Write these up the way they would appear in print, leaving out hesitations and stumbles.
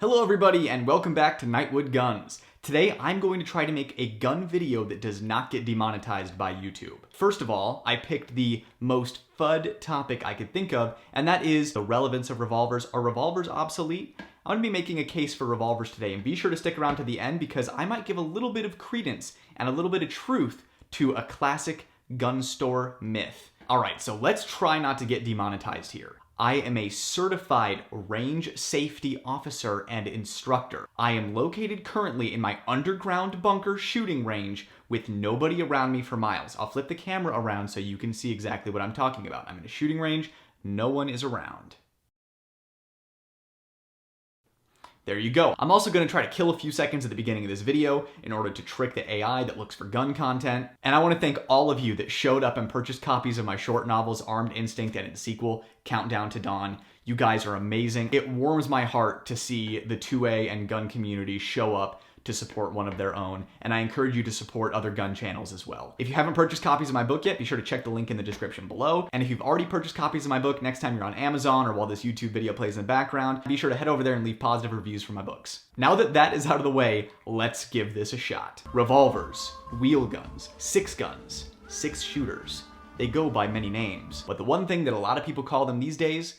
Hello everybody and welcome back to Nightwood Guns. Today I'm going to try to make a gun video that does not get demonetized by YouTube. First of all, I picked the most FUD topic I could think of, and that is the relevance of revolvers. Are revolvers obsolete? I'm going to be making a case for revolvers today, and be sure to stick around to the end because I might give a little bit of credence and a little bit of truth to a classic gun store myth. Alright, so let's try not to get demonetized here. I am a certified range safety officer and instructor. I am located currently in my underground bunker shooting range with nobody around me for miles. I'll flip the camera around so you can see exactly what I'm talking about. I'm in a shooting range, no one is around. There you go. I'm also going to try to kill a few seconds at the beginning of this video in order to trick the AI that looks for gun content. And I want to thank all of you that showed up and purchased copies of my short novels, Armed Instinct and its sequel, Countdown to Dawn. You guys are amazing. It warms my heart to see the 2A and gun community show up to support one of their own, and I encourage you to support other gun channels as well. If you haven't purchased copies of my book yet, be sure to check the link in the description below. And if you've already purchased copies of my book, next time you're on Amazon or while this YouTube video plays in the background, be sure to head over there and leave positive reviews for my books. Now that that is out of the way, let's give this a shot. Revolvers, wheel guns, six shooters. They go by many names, but the one thing that a lot of people call them these days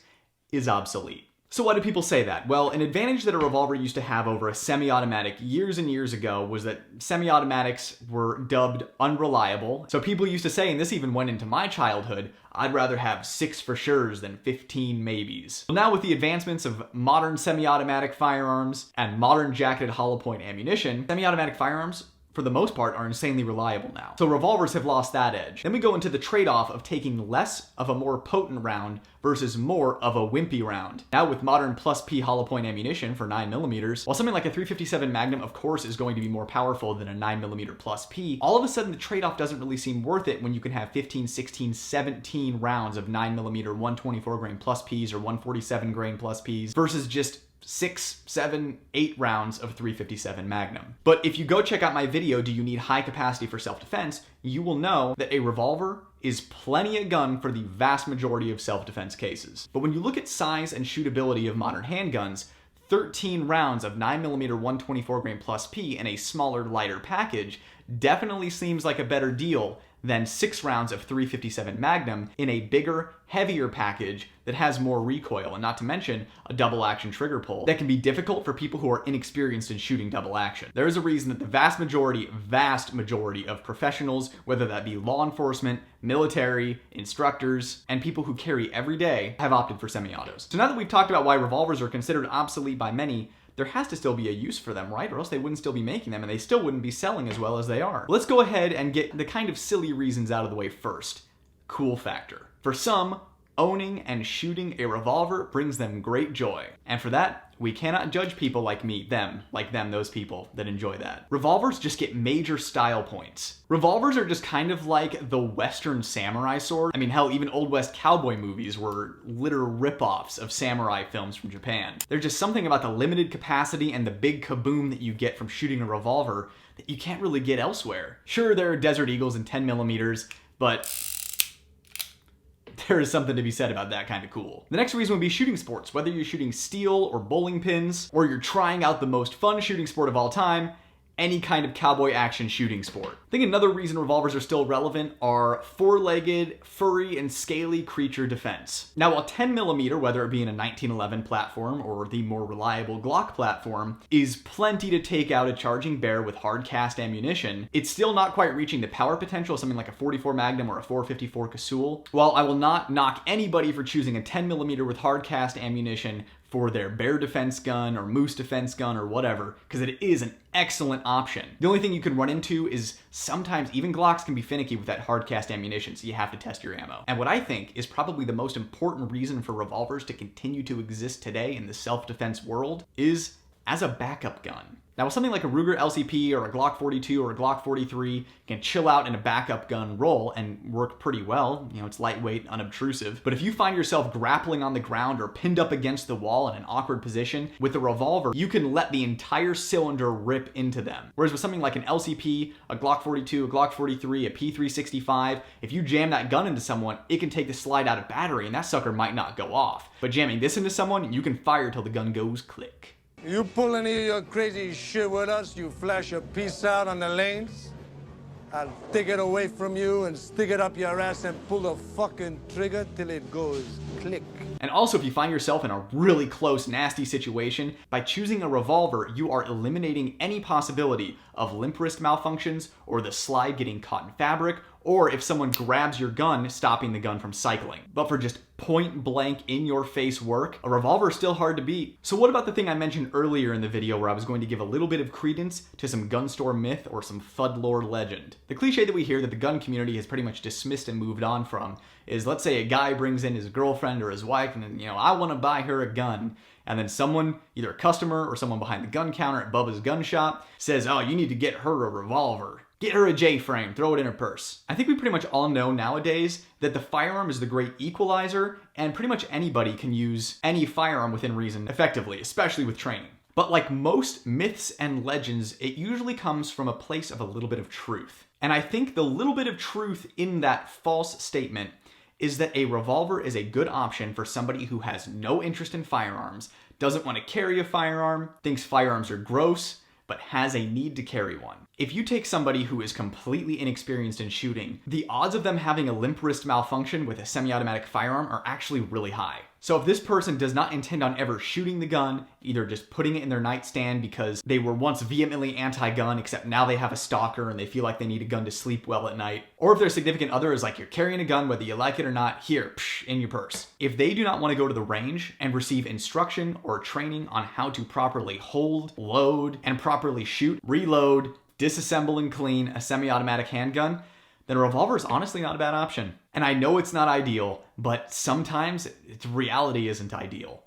is obsolete. So why do people say that? Well, an advantage that a revolver used to have over a semi-automatic years and years ago was that semi-automatics were dubbed unreliable. So people used to say, and this even went into my childhood, I'd rather have 6 for sures than 15 maybes. Well, now with the advancements of modern semi-automatic firearms and modern jacketed hollow point ammunition, semi-automatic firearms for the most part, are insanely reliable now. So revolvers have lost that edge. Then we go into the trade-off of taking less of a more potent round versus more of a wimpy round. Now with modern plus P hollow point ammunition for 9mm, while something like a .357 Magnum of course is going to be more powerful than a 9mm plus P, all of a sudden the trade-off doesn't really seem worth it when you can have 15, 16, 17 rounds of 9mm 124 grain plus Ps or 147 grain plus Ps versus just 6, 7, 8 rounds of .357 Magnum. But if you go check out my video, Do You Need High Capacity for Self-Defense, you will know that a revolver is plenty a gun for the vast majority of self-defense cases. But when you look at size and shootability of modern handguns, 13 rounds of 9mm 124 grain plus P in a smaller, lighter package definitely seems like a better deal than 6 rounds of .357 Magnum in a bigger, heavier package that has more recoil, and not to mention a double action trigger pull that can be difficult for people who are inexperienced in shooting double action. There is a reason that the vast majority of professionals, whether that be law enforcement, military, instructors, and people who carry every day, have opted for semi-autos. So now that we've talked about why revolvers are considered obsolete by many, there has to still be a use for them, right? Or else they wouldn't still be making them and they still wouldn't be selling as well as they are. Let's go ahead and get the kind of silly reasons out of the way first. Cool factor. For some, owning and shooting a revolver brings them great joy. And for that, we cannot judge people like me, those people that enjoy that. Revolvers just get major style points. Revolvers are just kind of like the Western samurai sword. I mean, hell, even Old West cowboy movies were literal rip-offs of samurai films from Japan. There's just something about the limited capacity and the big kaboom that you get from shooting a revolver that you can't really get elsewhere. Sure, there are Desert Eagles and 10mm, but there is something to be said about that kind of cool. The next reason would be shooting sports. Whether you're shooting steel or bowling pins, or you're trying out the most fun shooting sport of all time, any kind of cowboy action shooting sport. I think another reason revolvers are still relevant are four-legged, furry, and scaly creature defense. Now, while 10mm, whether it be in a 1911 platform or the more reliable Glock platform, is plenty to take out a charging bear with hard cast ammunition, it's still not quite reaching the power potential of something like a .44 Magnum or a .454 Casull. While I will not knock anybody for choosing a 10mm with hard cast ammunition for their bear defense gun or moose defense gun or whatever, because it is an excellent option. The only thing you can run into is sometimes even Glocks can be finicky with that hard cast ammunition, so you have to test your ammo. And what I think is probably the most important reason for revolvers to continue to exist today in the self-defense world is as a backup gun. Now, with something like a Ruger LCP or a Glock 42 or a Glock 43 can chill out in a backup gun role and work pretty well, you know, it's lightweight, unobtrusive, but if you find yourself grappling on the ground or pinned up against the wall in an awkward position, with a revolver, you can let the entire cylinder rip into them. Whereas with something like an LCP, a Glock 42, a Glock 43, a P365, if you jam that gun into someone, it can take the slide out of battery and that sucker might not go off. But jamming this into someone, you can fire till the gun goes click. You pull any of your crazy shit with us, you flash a piece out on the lanes, I'll take it away from you and stick it up your ass and pull the fucking trigger till it goes click. And also, if you find yourself in a really close, nasty situation, by choosing a revolver, you are eliminating any possibility of limp wrist malfunctions or the slide getting caught in fabric, or if someone grabs your gun, stopping the gun from cycling. But for just point blank in your face work, a revolver is still hard to beat. So what about the thing I mentioned earlier in the video where I was going to give a little bit of credence to some gun store myth or some FUD lore legend? The cliche that we hear that the gun community has pretty much dismissed and moved on from is, let's say a guy brings in his girlfriend or his wife and then, I want to buy her a gun. And then someone, either a customer or someone behind the gun counter at Bubba's gun shop, says, oh, you need to get her a revolver. Get her a J-frame, throw it in her purse. I think we pretty much all know nowadays that the firearm is the great equalizer, and pretty much anybody can use any firearm within reason effectively, especially with training. But like most myths and legends, it usually comes from a place of a little bit of truth. And I think the little bit of truth in that false statement is that a revolver is a good option for somebody who has no interest in firearms, doesn't want to carry a firearm, thinks firearms are gross, but has a need to carry one. If you take somebody who is completely inexperienced in shooting, the odds of them having a limp wrist malfunction with a semi-automatic firearm are actually really high. So if this person does not intend on ever shooting the gun, either just putting it in their nightstand because they were once vehemently anti-gun, except now they have a stalker and they feel like they need a gun to sleep well at night, or if their significant other is like, you're carrying a gun whether you like it or not, here, in your purse. If they do not want to go to the range and receive instruction or training on how to properly hold, load, and properly shoot, reload, disassemble and clean a semi-automatic handgun, then a revolver is honestly not a bad option. And I know it's not ideal, but sometimes reality isn't ideal.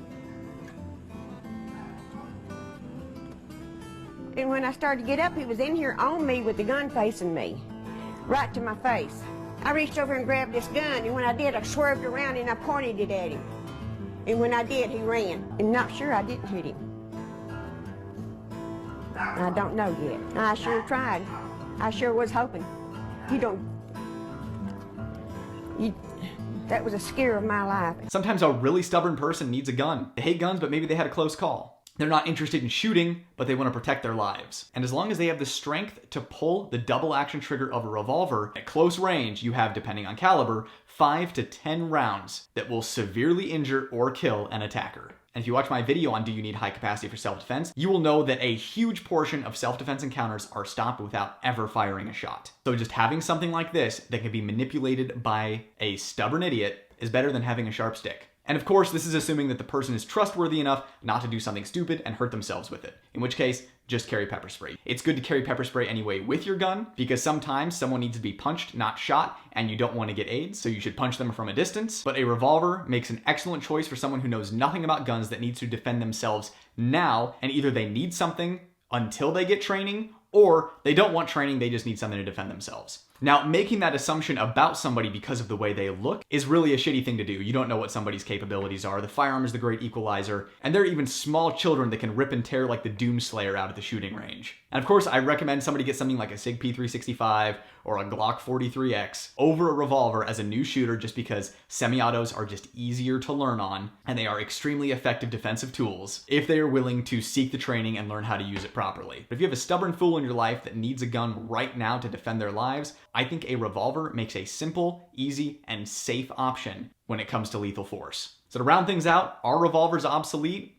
And when I started to get up, he was in here on me with the gun facing me, right to my face. I reached over and grabbed this gun, and when I did, I swerved around and I pointed it at him. And when I did, he ran. And not sure I didn't hit him. I don't know yet. I sure tried. I sure was hoping. That was a scare of my life. Sometimes a really stubborn person needs a gun. They hate guns, but maybe they had a close call. They're not interested in shooting, but they want to protect their lives. And as long as they have the strength to pull the double action trigger of a revolver, at close range, you have, depending on caliber, 5 to 10 rounds that will severely injure or kill an attacker. And if you watch my video on do you need high capacity for self-defense, you will know that a huge portion of self-defense encounters are stopped without ever firing a shot. So just having something like this that can be manipulated by a stubborn idiot is better than having a sharp stick. And of course, this is assuming that the person is trustworthy enough not to do something stupid and hurt themselves with it. In which case, just carry pepper spray. It's good to carry pepper spray anyway with your gun because sometimes someone needs to be punched, not shot, and you don't want to get AIDS, so you should punch them from a distance. But a revolver makes an excellent choice for someone who knows nothing about guns that needs to defend themselves now, and either they need something until they get training, or they don't want training, they just need something to defend themselves. Now, making that assumption about somebody because of the way they look is really a shitty thing to do. You don't know what somebody's capabilities are. The firearm is the great equalizer, and there are even small children that can rip and tear like the Doomslayer out at the shooting range. And of course, I recommend somebody get something like a SIG P365 or a Glock 43X over a revolver as a new shooter just because semi-autos are just easier to learn on, and they are extremely effective defensive tools if they are willing to seek the training and learn how to use it properly. But if you have a stubborn fool in your life that needs a gun right now to defend their lives, I think a revolver makes a simple, easy, and safe option when it comes to lethal force. So to round things out, are revolvers obsolete?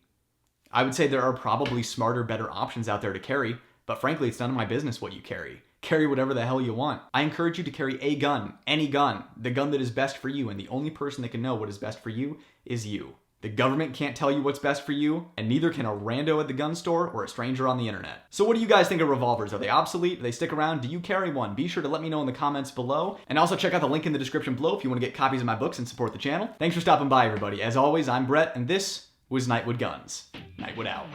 I would say there are probably smarter, better options out there to carry, but frankly, it's none of my business what you carry. Carry whatever the hell you want. I encourage you to carry a gun, any gun, the gun that is best for you, and the only person that can know what is best for you is you. The government can't tell you what's best for you, and neither can a rando at the gun store or a stranger on the internet. So what do you guys think of revolvers? Are they obsolete? Do they stick around? Do you carry one? Be sure to let me know in the comments below. And also check out the link in the description below if you want to get copies of my books and support the channel. Thanks for stopping by, everybody. As always, I'm Brett, and this was Nightwood Guns. Nightwood out.